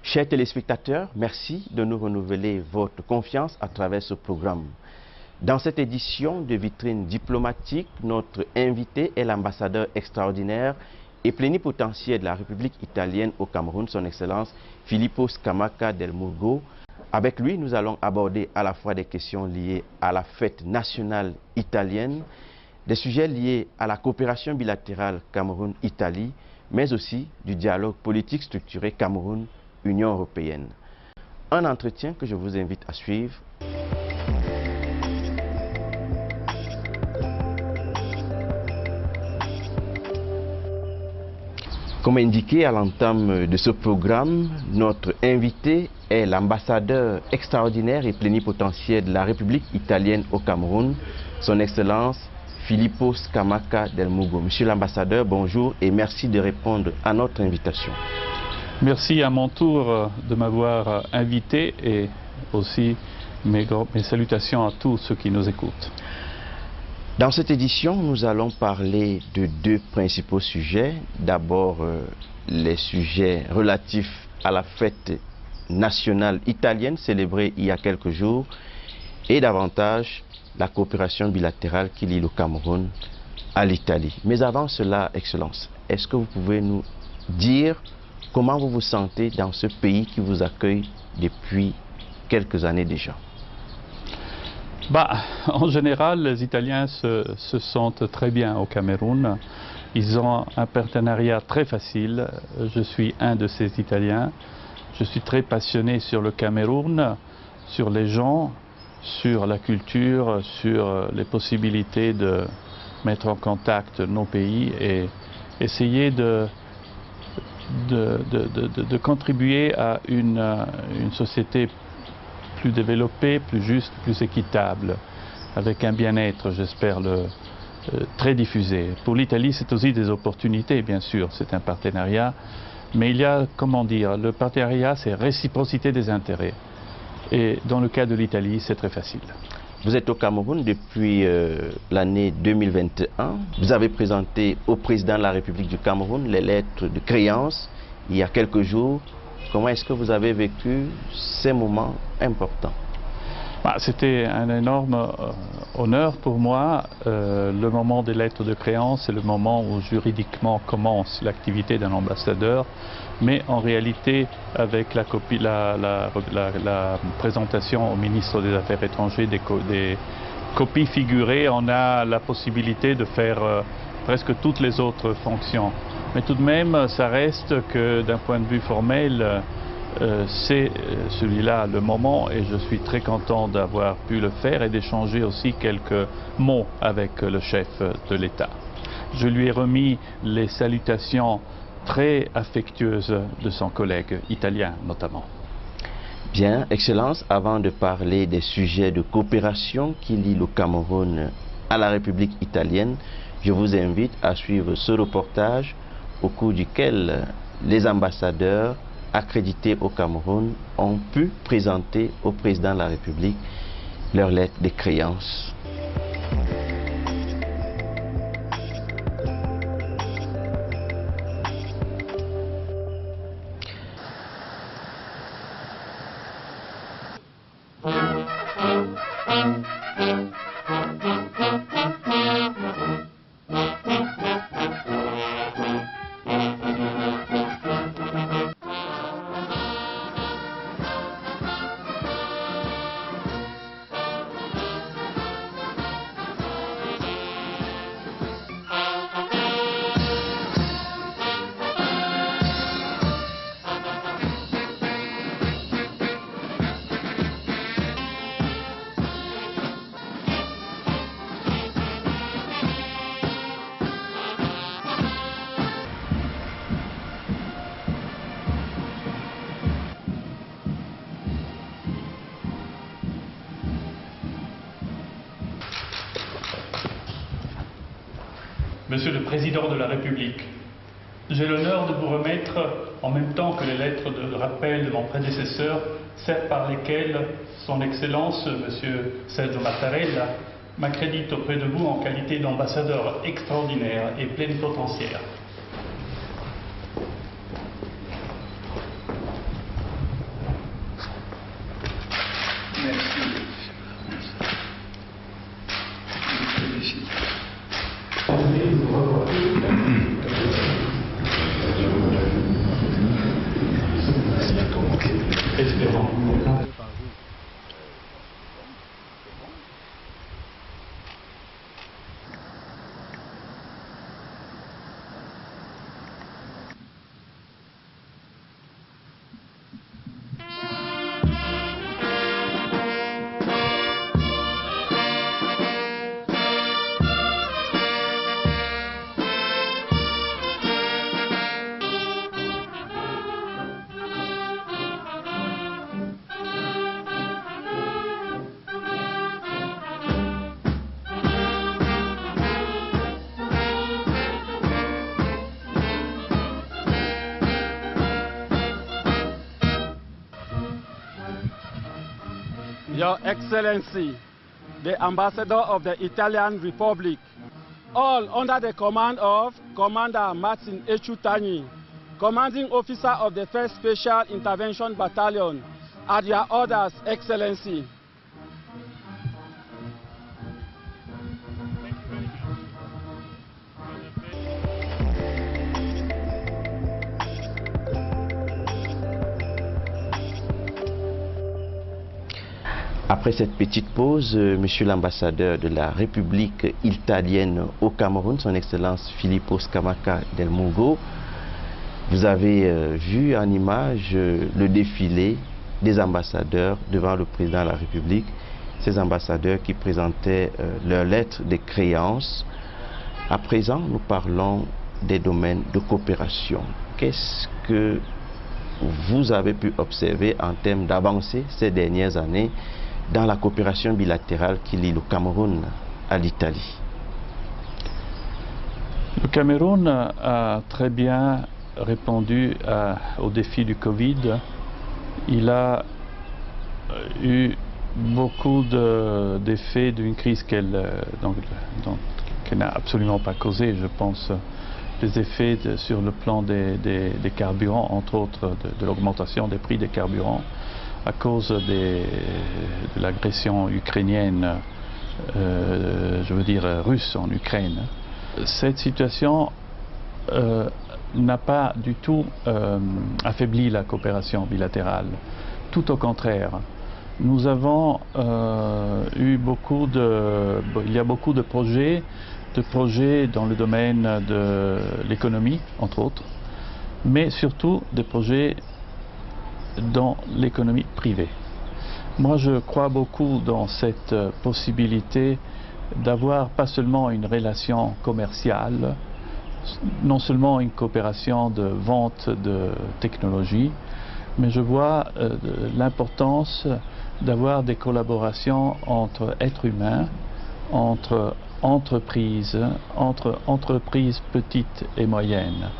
Chers téléspectateurs, merci de nous renouveler votre confiance à travers ce programme. Dans cette édition de Vitrine diplomatique, notre invité est l'ambassadeur extraordinaire et plénipotentiaire de la République italienne au Cameroun, son Excellence Filippo Scamacca del Murgo. Avec lui, nous allons aborder à la fois des questions liées à la fête nationale italienne, des sujets liés à la coopération bilatérale Cameroun-Italie, mais aussi du dialogue politique structuré Cameroun-Union européenne. Un entretien que je vous invite à suivre. Comme indiqué à l'entame de ce programme, notre invité est l'ambassadeur extraordinaire et plénipotentiaire de la République italienne au Cameroun, son Excellence Filippo Scamacca del Murgo. Monsieur l'ambassadeur, bonjour et merci de répondre à notre invitation. Merci à mon tour de m'avoir invité et aussi mes salutations à tous ceux qui nous écoutent. Dans cette édition, nous allons parler de deux principaux sujets. D'abord, les sujets relatifs à la fête nationale italienne célébrée il y a quelques jours et davantage la coopération bilatérale qui lie le Cameroun à l'Italie. Mais avant cela, Excellence, est-ce que vous pouvez nous dire comment vous vous sentez dans ce pays qui vous accueille depuis quelques années déjà? En général, les Italiens se sentent très bien au Cameroun. Ils ont un partenariat très facile. Je suis un de ces Italiens. Je suis très passionné sur le Cameroun, sur les gens, sur la culture, sur les possibilités de mettre en contact nos pays et essayer de contribuer à une société plus développée, plus juste, plus équitable, avec un bien-être, j'espère, très diffusé. Pour l'Italie, c'est aussi des opportunités, bien sûr, c'est un partenariat, mais il y a, comment dire, le partenariat, c'est réciprocité des intérêts. Et dans le cas de l'Italie, c'est très facile. Vous êtes au Cameroun depuis l'année 2021. Vous avez présenté au président de la République du Cameroun les lettres de créance il y a quelques jours. Comment est-ce que vous avez vécu ces moments importants? C'était un énorme honneur pour moi. Le moment des lettres de créance, c'est le moment où juridiquement commence l'activité d'un ambassadeur. Mais en réalité, avec la présentation au ministre des Affaires étrangères des copies figurées, on a la possibilité de faire presque toutes les autres fonctions. Mais tout de même, ça reste que d'un point de vue formel, c'est celui-là le moment et je suis très content d'avoir pu le faire et d'échanger aussi quelques mots avec le chef de l'État. Je lui ai remis les salutations très affectueuses de son collègue italien notamment. Bien, Excellence, avant de parler des sujets de coopération qui lient le Cameroun à la République italienne, je vous invite à suivre ce reportage au cours duquel les ambassadeurs accrédités au Cameroun ont pu présenter au président de la République leurs lettres de créance. Monsieur le Président de la République, j'ai l'honneur de vous remettre, en même temps que les lettres de rappel de mon prédécesseur, celles par lesquelles Son Excellence, Monsieur Sergio Mattarella, m'accrédite auprès de vous en qualité d'ambassadeur extraordinaire et plénipotentiaire. Espérons. Your Excellency, the Ambassador of the Italian Republic, all under the command of Commander Martin Echutani, Commanding Officer of the 1st Special Intervention Battalion, at your orders, Excellency. Après cette petite pause, Monsieur l'ambassadeur de la République italienne au Cameroun, son Excellence Filippo Scamacca del Mungo, vous avez vu en image le défilé des ambassadeurs devant le président de la République, ces ambassadeurs qui présentaient leurs lettres de créance. À présent, nous parlons des domaines de coopération. Qu'est-ce que vous avez pu observer en termes d'avancées ces dernières années dans la coopération bilatérale qui lie le Cameroun à l'Italie? Le Cameroun a très bien répondu au défi du Covid. Il a eu beaucoup d'effets d'une crise qu'elle n'a absolument pas causée. Je pense des effets sur le plan des carburants, entre autres de l'augmentation des prix des carburants à cause de l'agression ukrainienne, je veux dire russe en Ukraine. Cette situation n'a pas du tout affaibli la coopération bilatérale. Tout au contraire. Nous avons eu il y a beaucoup de projets dans le domaine de l'économie, entre autres, mais surtout des projets dans l'économie privée. Moi, je crois beaucoup dans cette possibilité d'avoir pas seulement une relation commerciale, non seulement une coopération de vente de technologie, mais je vois l'importance d'avoir des collaborations entre êtres humains, entre entreprises petites et moyennes.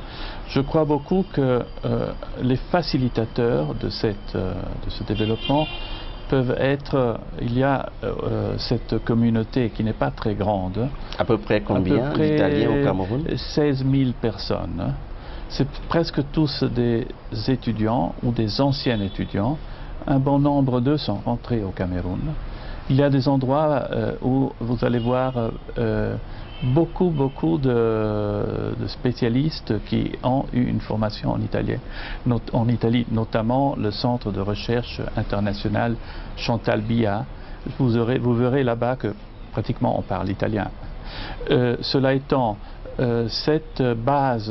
Je crois beaucoup que les facilitateurs de ce développement peuvent être, il y a cette communauté qui n'est pas très grande. À peu près combien d'Italiens au Cameroun? 16 000 personnes. C'est presque tous des étudiants ou des anciens étudiants. Un bon nombre d'eux sont rentrés au Cameroun. Il y a des endroits où vous allez voir beaucoup de spécialistes qui ont eu une formation en Italie, notamment le centre de recherche international Chantal Biya. Vous verrez là-bas que pratiquement on parle italien. Cela étant, cette base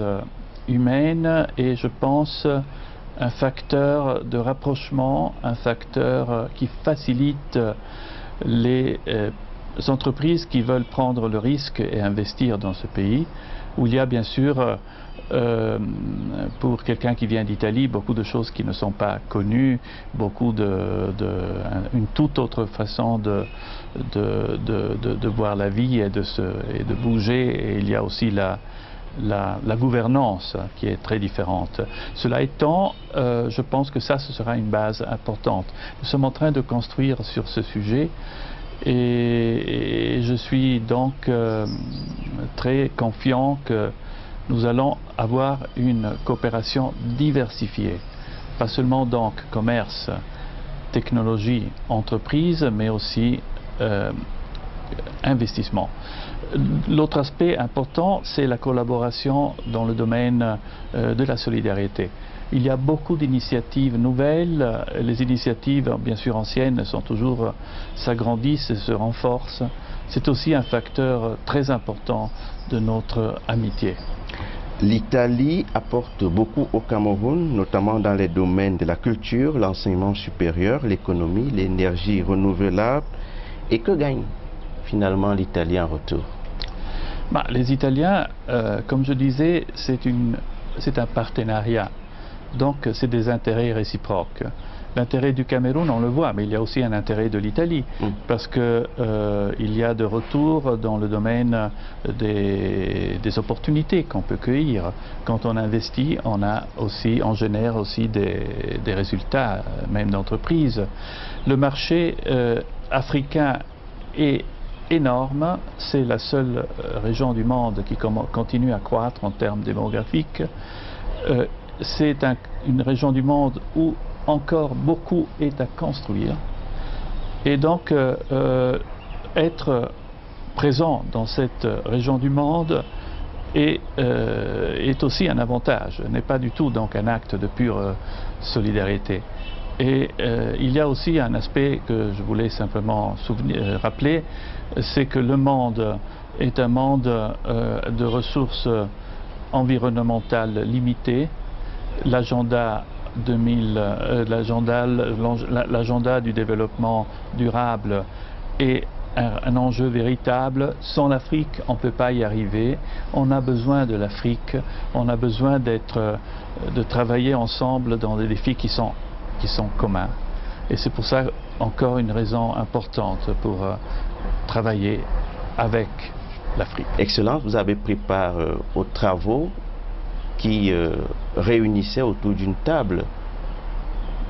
humaine est, je pense, un facteur de rapprochement, un facteur qui facilite les entreprises qui veulent prendre le risque et investir dans ce pays, où il y a bien sûr, pour quelqu'un qui vient d'Italie, beaucoup de choses qui ne sont pas connues, une toute autre façon de voir la vie et de bouger, et il y a aussi la gouvernance qui est très différente. Cela étant, je pense que ce sera une base importante. Nous sommes en train de construire sur ce sujet et je suis donc très confiant que nous allons avoir une coopération diversifiée. Pas seulement donc commerce, technologie, entreprise, mais aussi investissement. L'autre aspect important, c'est la collaboration dans le domaine de la solidarité. Il y a beaucoup d'initiatives nouvelles. Les initiatives, bien sûr anciennes, s'agrandissent et se renforcent. C'est aussi un facteur très important de notre amitié. L'Italie apporte beaucoup au Cameroun, notamment dans les domaines de la culture, l'enseignement supérieur, l'économie, l'énergie renouvelable. Et que gagne finalement l'Italie en retour? Les Italiens, comme je disais, c'est un partenariat. Donc c'est des intérêts réciproques. L'intérêt du Cameroun, on le voit, mais il y a aussi un intérêt de l'Italie, parce qu'il y a de retour dans le domaine des opportunités qu'on peut cueillir. Quand on investit, on génère aussi des résultats, même d'entreprise. Le marché africain est énorme, c'est la seule région du monde qui continue à croître en termes démographiques. C'est une région du monde où encore beaucoup est à construire. Et donc, être présent dans cette région du monde est aussi un avantage, n'est pas du tout donc un acte de pure solidarité. Et il y a aussi un aspect que je voulais simplement rappeler, c'est que le monde est un monde de ressources environnementales limitées. L'agenda du développement durable est un enjeu véritable. Sans l'Afrique, on ne peut pas y arriver. On a besoin de l'Afrique, on a besoin de travailler ensemble dans des défis qui sont communs. Et c'est pour ça encore une raison importante pour travailler avec l'Afrique. Excellence, vous avez pris part aux travaux qui réunissaient autour d'une table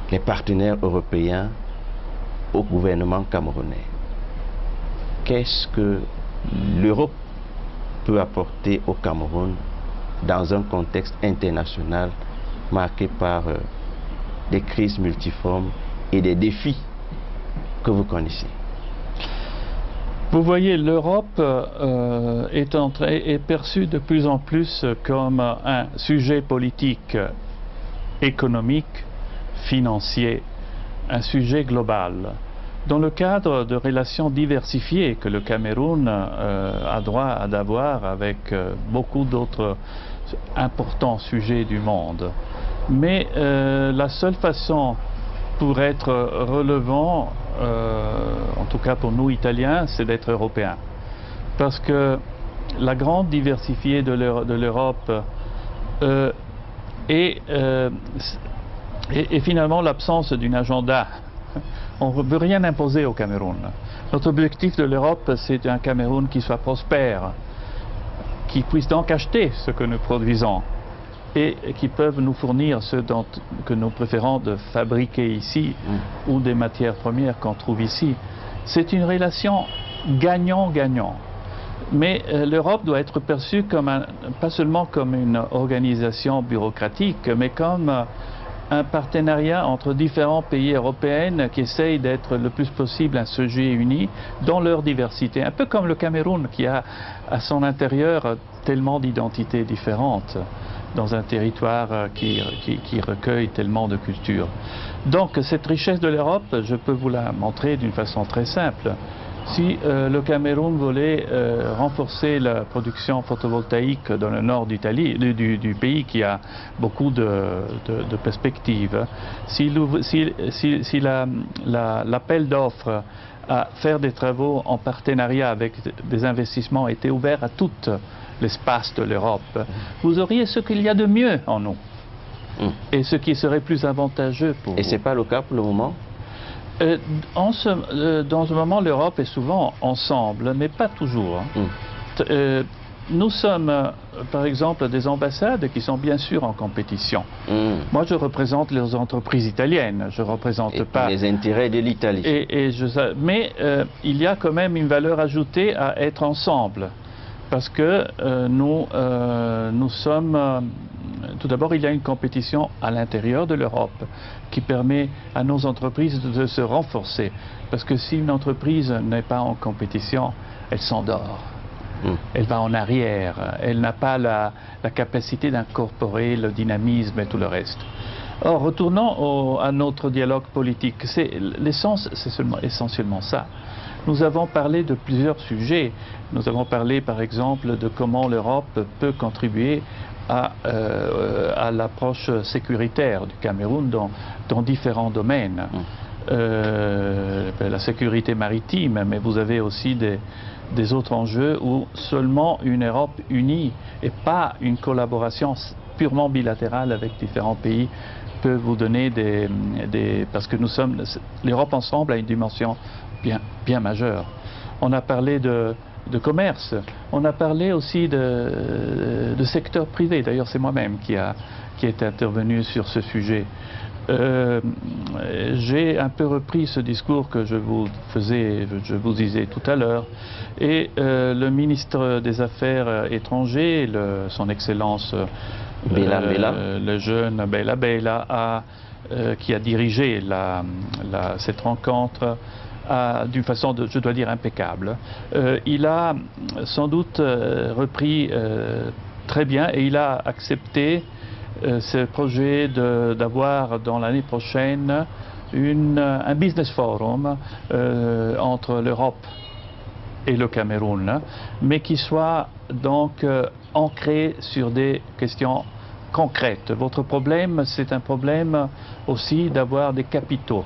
les partenaires européens au gouvernement camerounais. Qu'est-ce que l'Europe peut apporter au Cameroun dans un contexte international marqué par des crises multiformes et des défis que vous connaissez? Vous voyez, l'Europe est perçue de plus en plus comme un sujet politique, économique, financier, un sujet global. Dans le cadre de relations diversifiées que le Cameroun a droit d'avoir avec beaucoup d'autres importants sujets du monde. Mais la seule façon pour être relevant, en tout cas pour nous Italiens, c'est d'être européens. Parce que la grande diversité de l'Europe est finalement l'absence d'un agenda. On ne veut rien imposer au Cameroun. Notre objectif de l'Europe, c'est un Cameroun qui soit prospère, qui puisse donc acheter ce que nous produisons et qui peuvent nous fournir ce que nous préférons de fabriquer ici ou des matières premières qu'on trouve ici. C'est une relation gagnant-gagnant. Mais l'Europe doit être perçue comme pas seulement comme une organisation bureaucratique, mais comme un partenariat entre différents pays européens qui essayent d'être le plus possible un sujet uni dans leur diversité. Un peu comme le Cameroun qui a à son intérieur tellement d'identités différentes dans un territoire qui recueille tellement de cultures. Donc cette richesse de l'Europe, je peux vous la montrer d'une façon très simple. Si le Cameroun voulait renforcer la production photovoltaïque dans le nord d'Italie, du pays qui a beaucoup de perspectives, si l'appel d'offres à faire des travaux en partenariat avec des investissements était ouvert à tout l'espace de l'Europe, vous auriez ce qu'il y a de mieux en nous et ce qui serait plus avantageux pour vous. Et ce n'est pas le cas pour le moment? Dans ce moment, l'Europe est souvent ensemble, mais pas toujours. Nous sommes, par exemple, des ambassades qui sont bien sûr en compétition. Moi, je représente les entreprises italiennes, je ne représente pas les intérêts de l'Italie. Mais il y a quand même une valeur ajoutée à être ensemble, parce que nous sommes... Tout d'abord, il y a une compétition à l'intérieur de l'Europe qui permet à nos entreprises de se renforcer. Parce que si une entreprise n'est pas en compétition, elle s'endort. Elle va en arrière. Elle n'a pas la capacité d'incorporer le dynamisme et tout le reste. Or, retournons à notre dialogue politique. L'essence, c'est essentiellement ça. Nous avons parlé de plusieurs sujets. Nous avons parlé, par exemple, de comment l'Europe peut contribuer à l'approche sécuritaire du Cameroun dans différents domaines. La sécurité maritime, mais vous avez aussi des autres enjeux où seulement une Europe unie et pas une collaboration purement bilatérale avec différents pays peut vous donner parce que l'Europe ensemble a une dimension bien majeure. On a parlé de commerce, on a parlé aussi de secteur privé. D'ailleurs, c'est moi-même qui est intervenu sur ce sujet. J'ai un peu repris ce discours que je vous disais tout à l'heure, et le ministre des Affaires étrangères, son Excellence le jeune Bella Bella, qui a dirigé cette rencontre d'une façon, je dois dire, impeccable. Il a sans doute repris très bien, et il a accepté ce projet d'avoir dans l'année prochaine un business forum entre l'Europe et le Cameroun, mais qui soit donc ancré sur des questions concrètes. Votre problème, c'est un problème aussi d'avoir des capitaux,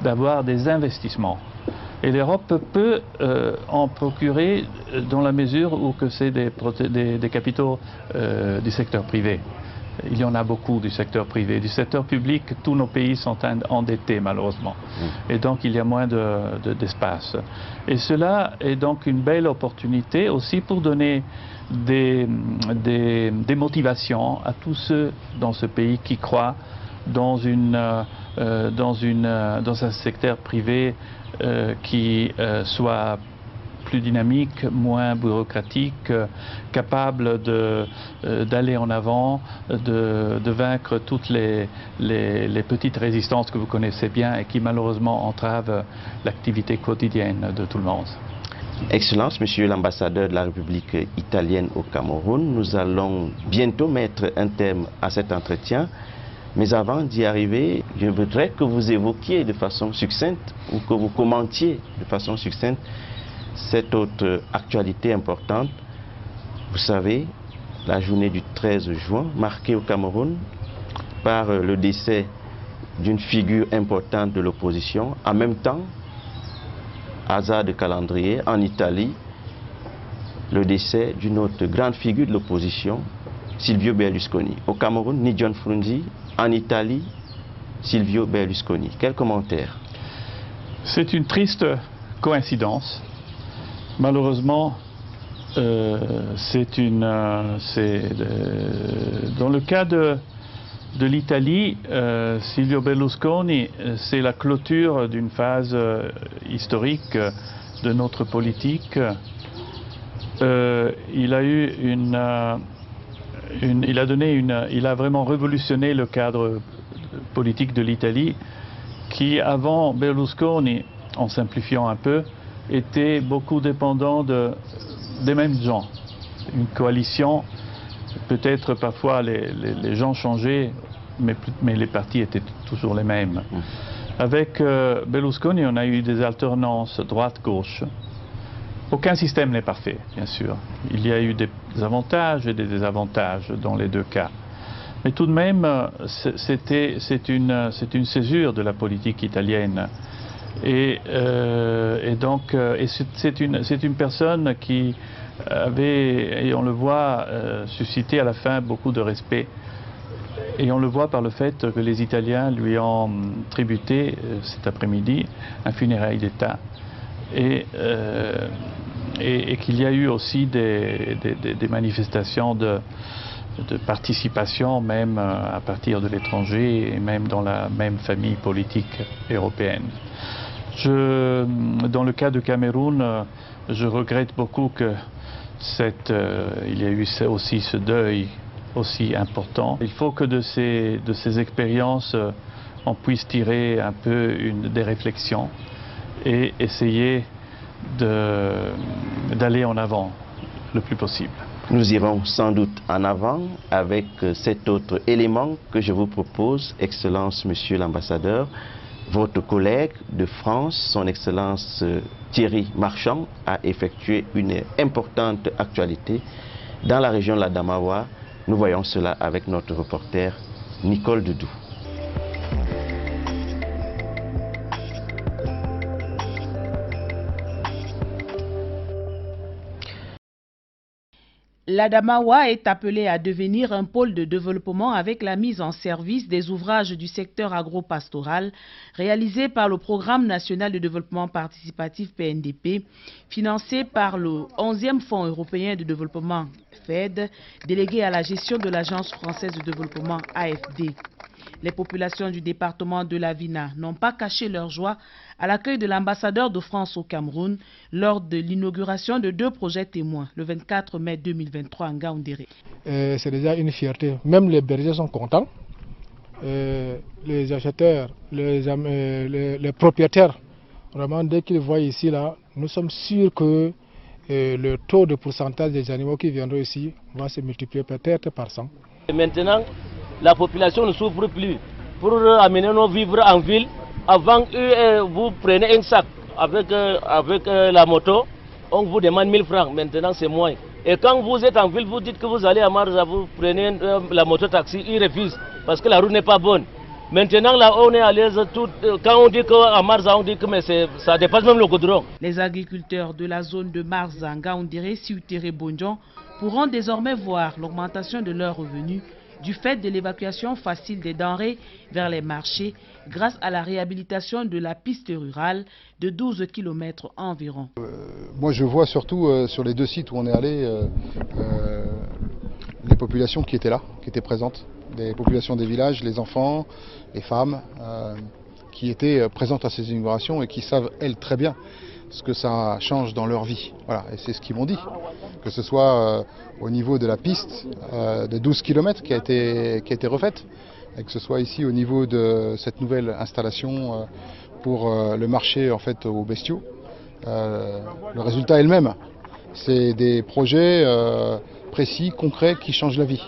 d'avoir des investissements. Et l'Europe peut en procurer dans la mesure où que c'est des capitaux du secteur privé. Il y en a beaucoup du secteur privé. Du secteur public, tous nos pays sont endettés malheureusement. Et donc il y a moins d'espace. Et cela est donc une belle opportunité aussi pour donner des motivations à tous ceux dans ce pays qui croient dans un secteur privé qui soit plus dynamique, moins bureaucratique, capable d'aller en avant, de vaincre toutes les petites résistances que vous connaissez bien et qui malheureusement entravent l'activité quotidienne de tout le monde. Excellence, Monsieur l'ambassadeur de la République italienne au Cameroun, nous allons bientôt mettre un terme à cet entretien. Mais avant d'y arriver, je voudrais que vous évoquiez de façon succincte ou que vous commentiez de façon succincte cette autre actualité importante. Vous savez, la journée du 13 juin, marquée au Cameroun par le décès d'une figure importante de l'opposition. En même temps, hasard de calendrier, en Italie, le décès d'une autre grande figure de l'opposition, Silvio Berlusconi. Au Cameroun, ni John Frunzi. En Italie, Silvio Berlusconi. Quel commentaire? C'est une triste coïncidence. Malheureusement, dans le cas de l'Italie, Silvio Berlusconi, c'est la clôture d'une phase historique de notre politique. Il a vraiment révolutionné le cadre politique de l'Italie, qui avant Berlusconi, en simplifiant un peu, était beaucoup dépendant des mêmes gens. Une coalition, peut-être parfois les gens changeaient, mais les partis étaient toujours les mêmes. Avec Berlusconi, on a eu des alternances droite-gauche. Aucun système n'est parfait, bien sûr. Il y a eu des avantages et des désavantages dans les deux cas. Mais tout de même, c'est une césure de la politique italienne. Et donc, c'est une personne qui avait, et on le voit, suscité à la fin beaucoup de respect. Et on le voit par le fait que les Italiens lui ont tributé cet après-midi un funérail d'État. Et qu'il y a eu aussi des manifestations de participation, même à partir de l'étranger et même dans la même famille politique européenne. Dans le cas du Cameroun, je regrette beaucoup que il y a eu aussi ce deuil aussi important. Il faut que de ces expériences, on puisse tirer un peu des réflexions et essayer d'aller en avant. le plus possible. Nous irons sans doute en avant avec cet autre élément que je vous propose, Excellence Monsieur l'Ambassadeur. Votre collègue de France, son Excellence Thierry Marchand, a effectué une importante actualité dans la région de l'Adamawa. Nous voyons cela avec notre reporter Nicole Doudou. L'Adamawa est appelé à devenir un pôle de développement avec la mise en service des ouvrages du secteur agro-pastoral réalisés par le Programme national de développement participatif PNDP, financé par le 11e Fonds européen de développement FED, délégué à la gestion de l'Agence française de développement AFD. Les populations du département de la Vina n'ont pas caché leur joie à l'accueil de l'ambassadeur de France au Cameroun lors de l'inauguration de 2 projets témoins le 24 mai 2023 en Ngaoundéré. C'est déjà une fierté. Même les bergers sont contents. Les acheteurs, les propriétaires, vraiment dès qu'ils voient ici, là, nous sommes sûrs que le taux de pourcentage des animaux qui viendront ici va se multiplier peut-être par 100. Et maintenant, la population ne souffre plus. Pour amener nos vivres en ville, avant vous prenez un sac avec la moto, on vous demande 1000 francs, maintenant c'est moins. Et quand vous êtes en ville, vous dites que vous allez à Marza, vous prenez la moto-taxi, ils refusent parce que la route n'est pas bonne. Maintenant là on est à l'aise, quand on dit qu'à Marza, on dit que mais ça dépasse même le goudron. Les agriculteurs de la zone de Marza, Ngaoundéré, Sioutere, Bondjon pourront désormais voir l'augmentation de leurs revenus du fait de l'évacuation facile des denrées vers les marchés grâce à la réhabilitation de la piste rurale de 12 km environ. Moi je vois surtout sur les 2 sites où on est allé les populations qui étaient là, qui étaient présentes, les populations des villages, les enfants, les femmes qui étaient présentes à ces inaugurations et qui savent elles très bien ce que ça change dans leur vie. Voilà, et c'est ce qu'ils m'ont dit, que ce soit au niveau de la piste de 12 km qui a été refaite, et que ce soit ici au niveau de cette nouvelle installation pour le marché en fait aux bestiaux. Le résultat est le même, c'est des projets précis, concrets qui changent la vie.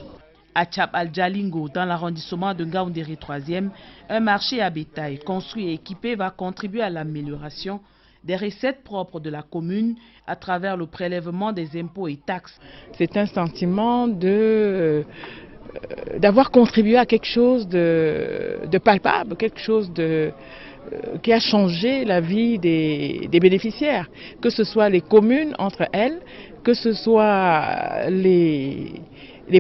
À Tchap Al-Djalingo, dans l'arrondissement de Ngaoundéré 3e, un marché à bétail construit et équipé va contribuer à l'amélioration des recettes propres de la commune à travers le prélèvement des impôts et taxes. C'est un sentiment d'avoir contribué à quelque chose de palpable, quelque chose qui a changé la vie des bénéficiaires, que ce soit les communes entre elles, que ce soit les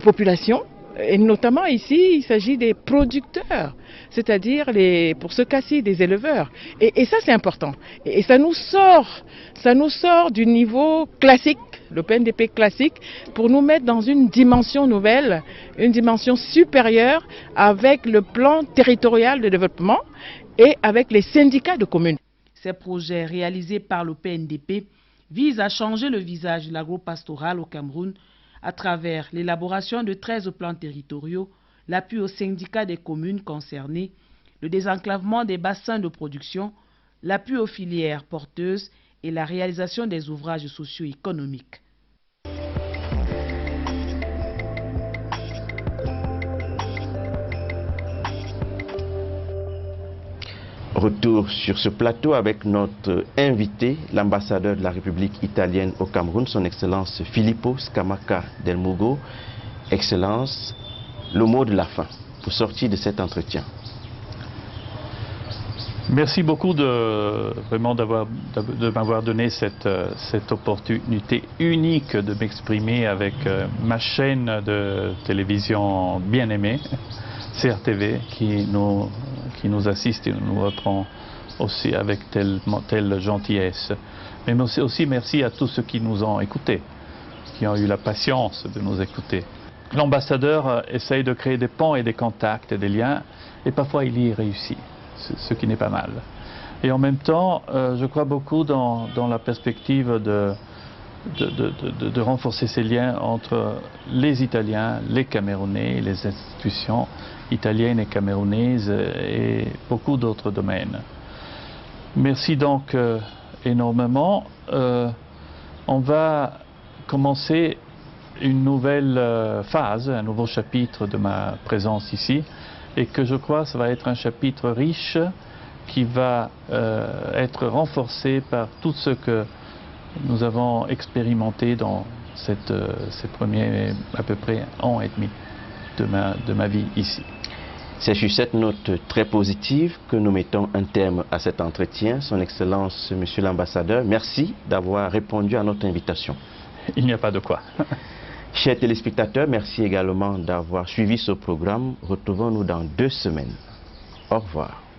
populations. Et notamment ici, il s'agit des producteurs, c'est-à-dire pour ce cas-ci des éleveurs. Et ça c'est important. Et ça nous sort du niveau classique, le PNDP classique, pour nous mettre dans une dimension nouvelle, une dimension supérieure avec le plan territorial de développement et avec les syndicats de communes. Ces projets réalisés par le PNDP visent à changer le visage de l'agro-pastoral au Cameroun à travers l'élaboration de 13 plans territoriaux, l'appui aux syndicats des communes concernées, le désenclavement des bassins de production, l'appui aux filières porteuses et la réalisation des ouvrages socio-économiques. Retour sur ce plateau avec notre invité, l'ambassadeur de la République italienne au Cameroun, son Excellence Filippo Scamacca del Mugo. Excellence, le mot de la fin pour sortir de cet entretien. Merci beaucoup de m'avoir donné cette opportunité unique de m'exprimer avec ma chaîne de télévision bien aimée, CRTV, qui nous assiste et nous reprend aussi avec telle gentillesse. Mais aussi merci à tous ceux qui nous ont écoutés, qui ont eu la patience de nous écouter. L'ambassadeur essaye de créer des ponts et des contacts et des liens, et parfois il y réussit, ce qui n'est pas mal. Et en même temps, je crois beaucoup dans la perspective de renforcer ces liens entre les Italiens, les Camerounais, les institutions italiennes et camerounaises et beaucoup d'autres domaines. Merci donc énormément. On va commencer une nouvelle phase, un nouveau chapitre de ma présence ici, et que je crois que ça va être un chapitre riche qui va être renforcé par tout ce que nous avons expérimenté dans ces premiers à peu près an et demi de ma vie ici. C'est sur cette note très positive que nous mettons un terme à cet entretien. Son Excellence, Monsieur l'Ambassadeur, merci d'avoir répondu à notre invitation. Il n'y a pas de quoi. Chers téléspectateurs, merci également d'avoir suivi ce programme. Retrouvons-nous dans 2 semaines. Au revoir.